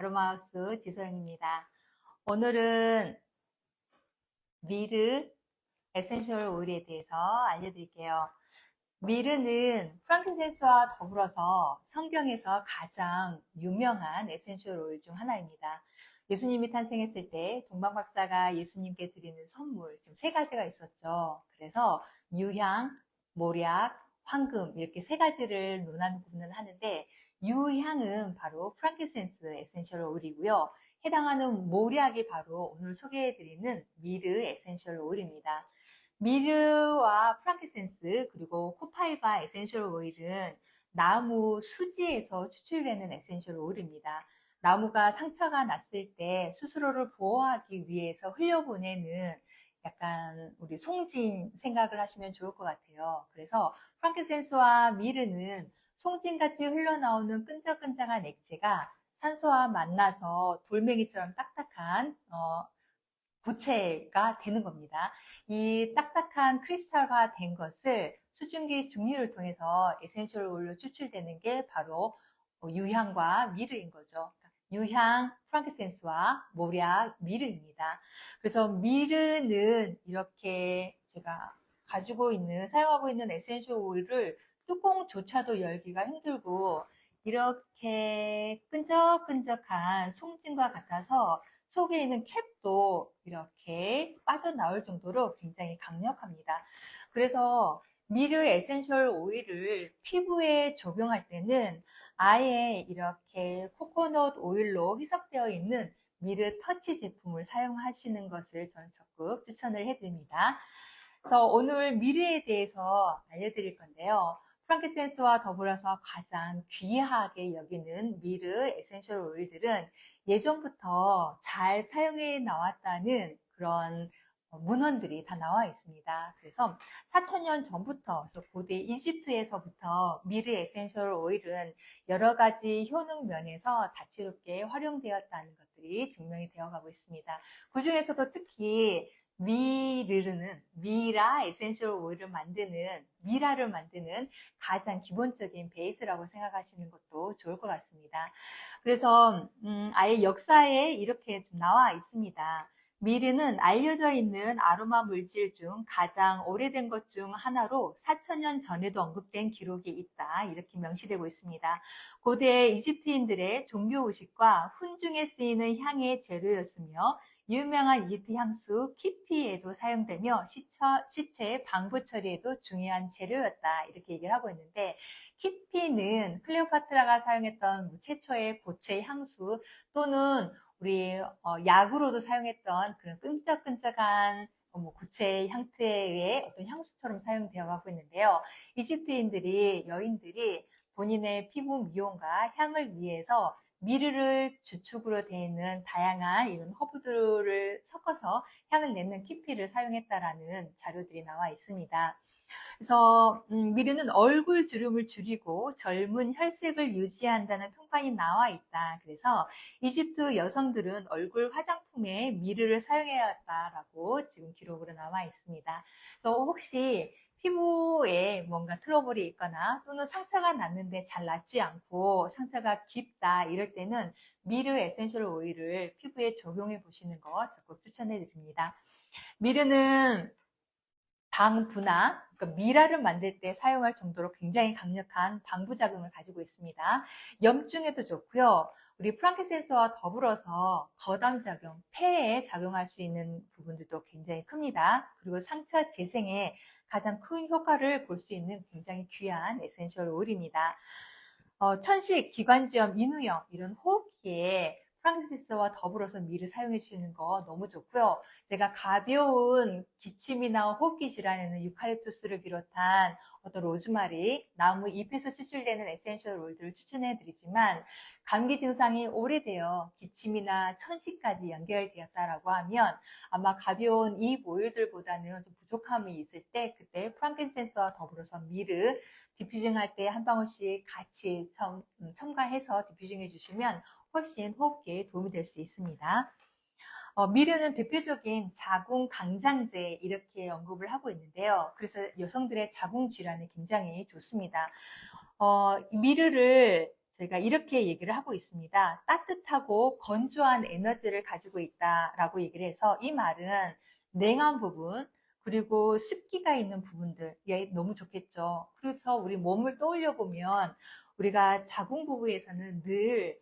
아로마하우스 지소영입니다. 오늘은 미르 에센셜 오일에 대해서 알려드릴게요. 미르는 프랑kin센스와 더불어서 성경에서 가장 유명한 에센셜 오일 중 하나입니다. 예수님이 탄생했을 때 동방 박사가 예수님께 드리는 선물 지금 세 가지가 있었죠. 그래서 유향, 모략, 황금 이렇게 세 가지를 논하는 부분은 하는데 유향은 바로 프랑kin센스 에센셜 오일이고요. 해당하는 모략이 바로 오늘 소개해드리는 미르 에센셜 오일입니다. 미르와 프랑kin센스 그리고 코파이바 에센셜 오일은 나무 수지에서 추출되는 에센셜 오일입니다. 나무가 상처가 났을 때 스스로를 보호하기 위해서 흘려보내는 약간 우리 송진 생각을 하시면 좋을 것 같아요. 그래서 프랑kin센스와 미르는 송진같이 흘러나오는 끈적끈적한 액체가 산소와 만나서 돌멩이처럼 딱딱한 고체가 되는 겁니다. 이 딱딱한 크리스탈화 된 것을 수증기 증류를 통해서 에센셜 오일로 추출되는 게 바로 유향과 미르인 거죠. 유향, 프랑kin센스와 모략, 미르입니다. 그래서 미르는 이렇게 제가 사용하고 있는 에센셜 오일을 뚜껑조차도 열기가 힘들고 이렇게 끈적끈적한 송진과 같아서 속에 있는 캡도 이렇게 빠져나올 정도로 굉장히 강력합니다. 그래서 미르 에센셜 오일을 피부에 적용할 때는 아예 이렇게 코코넛 오일로 희석되어 있는 미르 터치 제품을 사용하시는 것을 저는 적극 추천을 해드립니다. 그래서 오늘 미르에 대해서 알려드릴 건데요. 프랑kin센스와 더불어서 가장 귀하게 여기는 미르 에센셜 오일들은 예전부터 잘 사용해 나왔다는 그런 문헌들이 다 나와 있습니다. 그래서 4,000년 전부터, 그래서 고대 이집트에서부터 미르 에센셜 오일은 여러 가지 효능 면에서 다채롭게 활용되었다는 것들이 증명이 되어 가고 있습니다. 그 중에서도 특히 미라 에센셜 오일을 미라를 만드는 가장 기본적인 베이스라고 생각하시는 것도 좋을 것 같습니다. 그래서 아예 역사에 이렇게 나와 있습니다. 미르는 알려져 있는 아로마 물질 중 가장 오래된 것 중 하나로 4,000년 전에도 언급된 기록이 있다. 이렇게 명시되고 있습니다. 고대 이집트인들의 종교의식과 훈중에 쓰이는 향의 재료였으며 유명한 이집트 향수 키피에도 사용되며 시체 방부 처리에도 중요한 재료였다. 이렇게 얘기를 하고 있는데 키피는 클레오파트라가 사용했던 최초의 고체 향수 또는 우리 약으로도 사용했던 그런 끈적끈적한 고체 형태의 어떤 향수처럼 사용되어 가고 있는데요. 이집트인들이 여인들이 본인의 피부 미용과 향을 위해서 미르를 주축으로 되어 있는 다양한 이런 허브들을 섞어서 향을 내는 키피를 사용했다라는 자료들이 나와 있습니다. 그래서 미르는 얼굴 주름을 줄이고 젊은 혈색을 유지한다는 평판이 나와 있다. 그래서 이집트 여성들은 얼굴 화장품에 미르를 사용해왔다라고 지금 기록으로 나와 있습니다. 그래서 혹시 피부에 뭔가 트러블이 있거나 또는 상처가 났는데 잘 낫지 않고 상처가 깊다 이럴 때는 미르 에센셜 오일을 피부에 적용해 보시는 거 적극 추천해 드립니다. 미르는 방부나 그러니까 미라를 만들 때 사용할 정도로 굉장히 강력한 방부작용을 가지고 있습니다. 염증에도 좋고요. 우리 프랑kin센스와 더불어서 거담작용, 폐에 작용할 수 있는 부분들도 굉장히 큽니다. 그리고 상처 재생에 가장 큰 효과를 볼 수 있는 굉장히 귀한 에센셜 오일입니다. 천식, 기관지염, 인후염 이런 호흡기에 프랑kin센스와 더불어서 미를 사용해 주시는 거 너무 좋고요. 제가 가벼운 기침이나 호흡기 질환에는 유칼립투스를 비롯한 어떤 로즈마리, 나무 잎에서 추출되는 에센셜 오일들을 추천해 드리지만 감기 증상이 오래되어 기침이나 천식까지 연결되었다라고 하면 아마 가벼운 잎 오일들보다는 좀 부족함이 있을 때 그때 프랑kin센스와 더불어서 미르 디퓨징 할 때 한 방울씩 같이 첨가해서 디퓨징 해주시면 훨씬 호흡기에 도움이 될 수 있습니다. 미르는 대표적인 자궁 강장제 이렇게 언급을 하고 있는데요. 그래서 여성들의 자궁 질환에 굉장히 좋습니다. 미르를 저희가 이렇게 얘기를 하고 있습니다. 따뜻하고 건조한 에너지를 가지고 있다라고 얘기를 해서 이 말은 냉한 부분, 그리고 습기가 있는 부분들, 예, 너무 좋겠죠. 그래서 우리 몸을 떠올려 보면 우리가 자궁 부부에서는 늘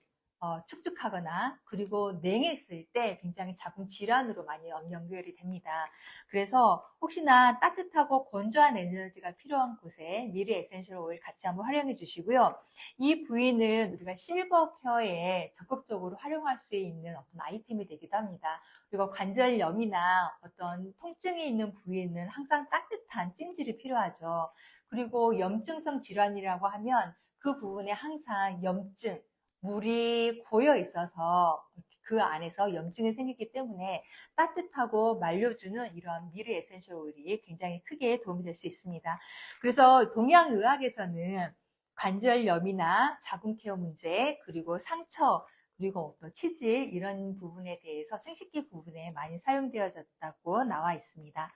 축축하거나 그리고 냉했을 때 굉장히 자궁 질환으로 많이 연결이 됩니다. 그래서 혹시나 따뜻하고 건조한 에너지가 필요한 곳에 미르 에센셜 오일 같이 한번 활용해 주시고요. 이 부위는 우리가 실버 케어에 적극적으로 활용할 수 있는 어떤 아이템이 되기도 합니다. 그리고 관절염이나 어떤 통증이 있는 부위는 항상 따뜻한 찜질이 필요하죠. 그리고 염증성 질환이라고 하면 그 부분에 항상 염증, 물이 고여 있어서 그 안에서 염증이 생기기 때문에 따뜻하고 말려주는 이런 미르 에센셜 오일이 굉장히 크게 도움이 될 수 있습니다. 그래서 동양의학에서는 관절염이나 자궁 케어 문제, 그리고 상처, 그리고 또 치질 이런 부분에 대해서 생식기 부분에 많이 사용되어졌다고 나와 있습니다.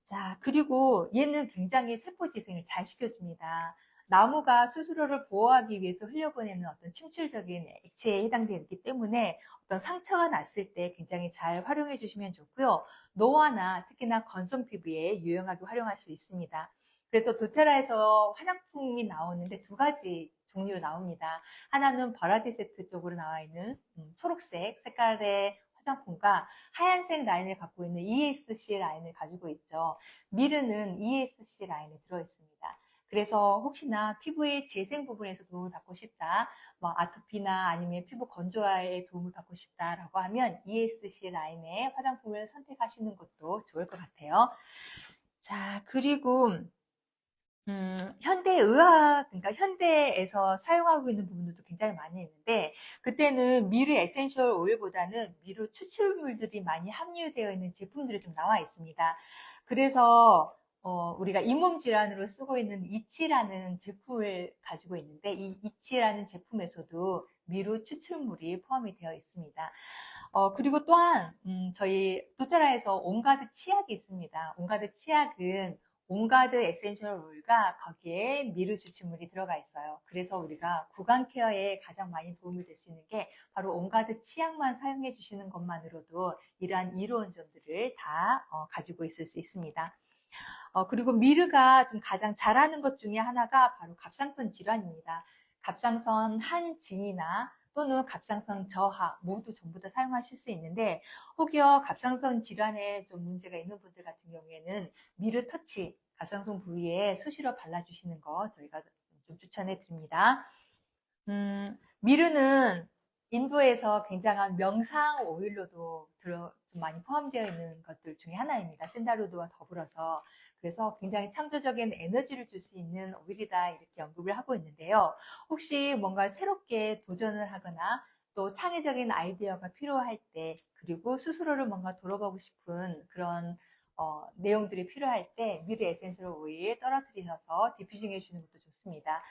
자, 그리고 얘는 굉장히 세포 재생을 잘 시켜줍니다. 나무가 스스로를 보호하기 위해서 흘려보내는 어떤 침출적인 액체에 해당되기 때문에 어떤 상처가 났을 때 굉장히 잘 활용해 주시면 좋고요. 노화나 특히나 건성 피부에 유용하게 활용할 수 있습니다. 그래서 도테라에서 화장품이 나오는데 두 가지 종류로 나옵니다. 하나는 버라지 세트 쪽으로 나와 있는 초록색 색깔의 화장품과 하얀색 라인을 갖고 있는 ESC 라인을 가지고 있죠. 미르는 ESC 라인에 들어있습니다. 그래서 혹시나 피부의 재생 부분에서 도움을 받고 싶다, 뭐 아토피나 아니면 피부 건조화에 도움을 받고 싶다라고 하면 ESC 라인의 화장품을 선택하시는 것도 좋을 것 같아요. 자, 그리고 현대의학, 그러니까 현대에서 사용하고 있는 부분들도 굉장히 많이 있는데, 그때는 미르 에센셜 오일보다는 미르 추출물들이 많이 함유되어 있는 제품들이 좀 나와 있습니다. 그래서 우리가 잇몸 질환으로 쓰고 있는 이치라는 제품을 가지고 있는데, 이 이치라는 제품에서도 미르 추출물이 포함이 되어 있습니다. 그리고 또한 저희 도테라에서 온가드 치약이 있습니다. 온가드 치약은 온가드 에센셜 오일과 거기에 미르 추출물이 들어가 있어요. 그래서 우리가 구강 케어에 가장 많이 도움이 될 수 있는 게 바로 온가드 치약만 사용해 주시는 것만으로도 이러한 이로운 점들을 다 가지고 있을 수 있습니다. 그리고 미르가 좀 가장 잘하는 것 중에 하나가 바로 갑상선 질환입니다. 갑상선 한진이나 또는 갑상선 저하 모두 전부 다 사용하실 수 있는데, 혹여 갑상선 질환에 좀 문제가 있는 분들 같은 경우에는 미르 터치 갑상선 부위에 수시로 발라주시는 거 저희가 좀 추천해 드립니다. 미르는 인도에서 굉장한 명상 오일로도 좀 많이 포함되어 있는 것들 중에 하나입니다. 샌다루드와 더불어서. 그래서 굉장히 창조적인 에너지를 줄 수 있는 오일이다 이렇게 언급을 하고 있는데요. 혹시 뭔가 새롭게 도전을 하거나 또 창의적인 아이디어가 필요할 때, 그리고 스스로를 뭔가 돌아보고 싶은 그런 내용들이 필요할 때 미르 에센셜 오일 떨어뜨리셔서 디퓨징 해주는 것도 좋습니다.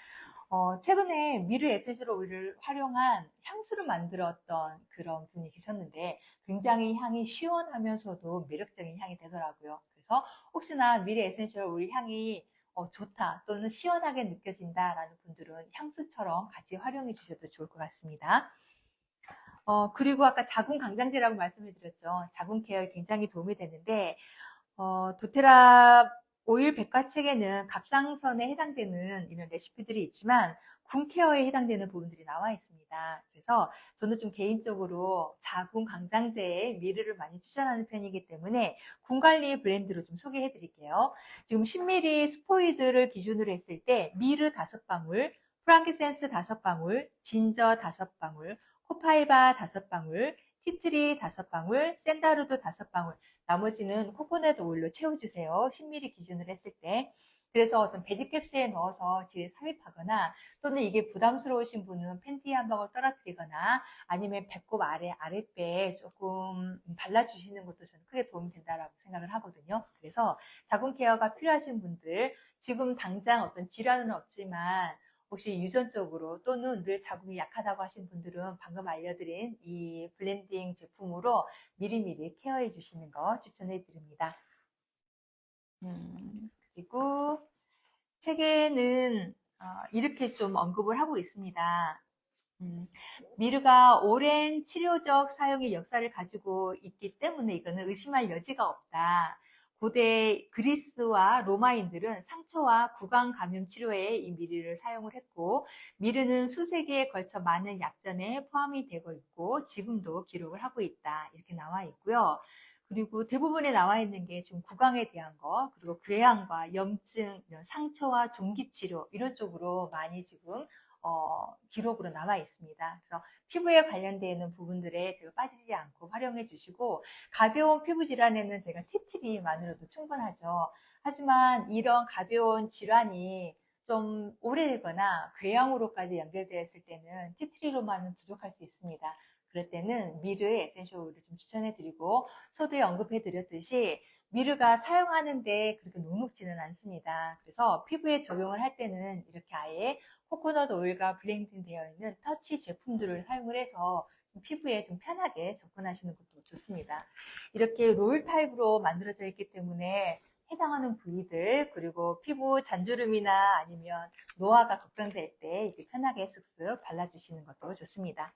최근에 미르 에센셜 오일을 활용한 향수를 만들었던 그런 분이 계셨는데 굉장히 향이 시원하면서도 매력적인 향이 되더라고요. 그래서 혹시나 미르 에센셜 오일 향이 좋다 또는 시원하게 느껴진다라는 분들은 향수처럼 같이 활용해 주셔도 좋을 것 같습니다. 그리고 아까 자궁 강장제라고 말씀을 드렸죠. 자궁 케어에 굉장히 도움이 되는데 도테라 오일 백과책에는 갑상선에 해당되는 이런 레시피들이 있지만 궁 케어에 해당되는 부분들이 나와 있습니다. 그래서 저는 좀 개인적으로 자궁 강장제에 미르를 많이 추천하는 편이기 때문에 궁 관리 브랜드로 좀 소개해 드릴게요. 지금 10ml 스포이드를 기준으로 했을 때 미르 5방울, 프랑키센스 5방울, 진저 5방울, 코파이바 5방울, 티트리 5방울, 샌다루드 5방울, 나머지는 코코넛 오일로 채워주세요. 10ml 기준으로 했을 때. 그래서 어떤 베지캡슐에 넣어서 집에 삽입하거나 또는 이게 부담스러우신 분은 팬티에 한 방울 떨어뜨리거나 아니면 배꼽 아랫배에 조금 발라주시는 것도 저는 크게 도움이 된다라고 생각을 하거든요. 그래서 자궁 케어가 필요하신 분들, 지금 당장 어떤 질환은 없지만 혹시 유전적으로 또는 늘 자궁이 약하다고 하신 분들은 방금 알려드린 이 블렌딩 제품으로 미리미리 케어해 주시는 거 추천해 드립니다. 그리고 책에는 이렇게 좀 언급을 하고 있습니다. 음, 미르가 오랜 치료적 사용의 역사를 가지고 있기 때문에 이거는 의심할 여지가 없다. 고대 그리스와 로마인들은 상처와 구강 감염 치료에 이 미르를 사용을 했고, 미르는 수세기에 걸쳐 많은 약전에 포함이 되고 있고, 지금도 기록을 하고 있다. 이렇게 나와 있고요. 그리고 대부분에 나와 있는 게 지금 구강에 대한 거, 그리고 궤양과 염증, 이런 상처와 종기 치료, 이런 쪽으로 많이 지금 기록으로 남아 있습니다. 그래서 피부에 관련되어 있는 부분들에 제가 빠지지 않고 활용해 주시고, 가벼운 피부 질환에는 제가 티트리만으로도 충분하죠. 하지만 이런 가벼운 질환이 좀 오래되거나 궤양으로까지 연결되었을 때는 티트리로만은 부족할 수 있습니다. 그럴 때는 미르의 에센셜 오일을 좀 추천해 드리고, 서두에 언급해 드렸듯이 미르가 사용하는데 그렇게 녹록지는 않습니다. 그래서 피부에 적용을 할 때는 이렇게 아예 코코넛 오일과 블렌딩 되어 있는 터치 제품들을 사용을 해서 피부에 좀 편하게 접근하시는 것도 좋습니다. 이렇게 롤 타입으로 만들어져 있기 때문에 해당하는 부위들, 그리고 피부 잔주름이나 아니면 노화가 걱정될 때 이제 편하게 쓱쓱 발라주시는 것도 좋습니다.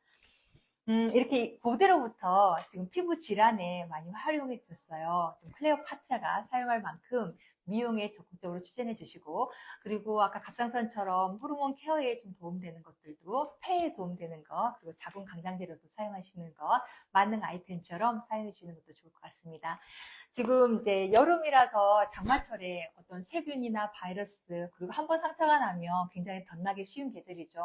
이렇게 고대로부터 지금 피부 질환에 많이 활용해졌어요. 클레오파트라가 사용할 만큼 미용에 적극적으로 추천해 주시고, 그리고 아까 갑상선처럼 호르몬 케어에 좀 도움되는 것들도, 폐에 도움되는 거, 그리고 자궁 강장제로도 사용하시는 것, 만능 아이템처럼 사용해 주시는 것도 좋을 것 같습니다. 지금 이제 여름이라서 장마철에 어떤 세균이나 바이러스, 그리고 한번 상처가 나면 굉장히 덧나기 쉬운 계절이죠.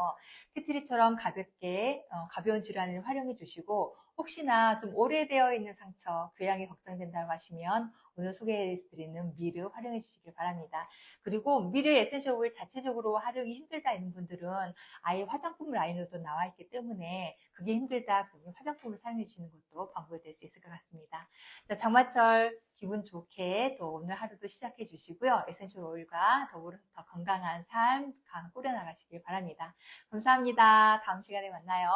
티트리처럼 가볍게 가벼운 질환을 활용해 주시고, 혹시나 좀 오래되어 있는 상처, 궤양이 걱정된다고 하시면 오늘 소개해 드리는 미르 활용해 주시길 바랍니다. 그리고 미르 에센셜 오일 자체적으로 활용이 힘들다 있는 분들은 아예 화장품 라인으로도 나와 있기 때문에 그게 힘들다 그러면 화장품을 사용해 주시는 것도 방법이 될 수 있을 것 같습니다. 자, 장마철 기분 좋게 또 오늘 하루도 시작해 주시고요. 에센셜 오일과 더불어서 더 건강한 삶 꾸려나가시길 바랍니다. 감사합니다. 다음 시간에 만나요.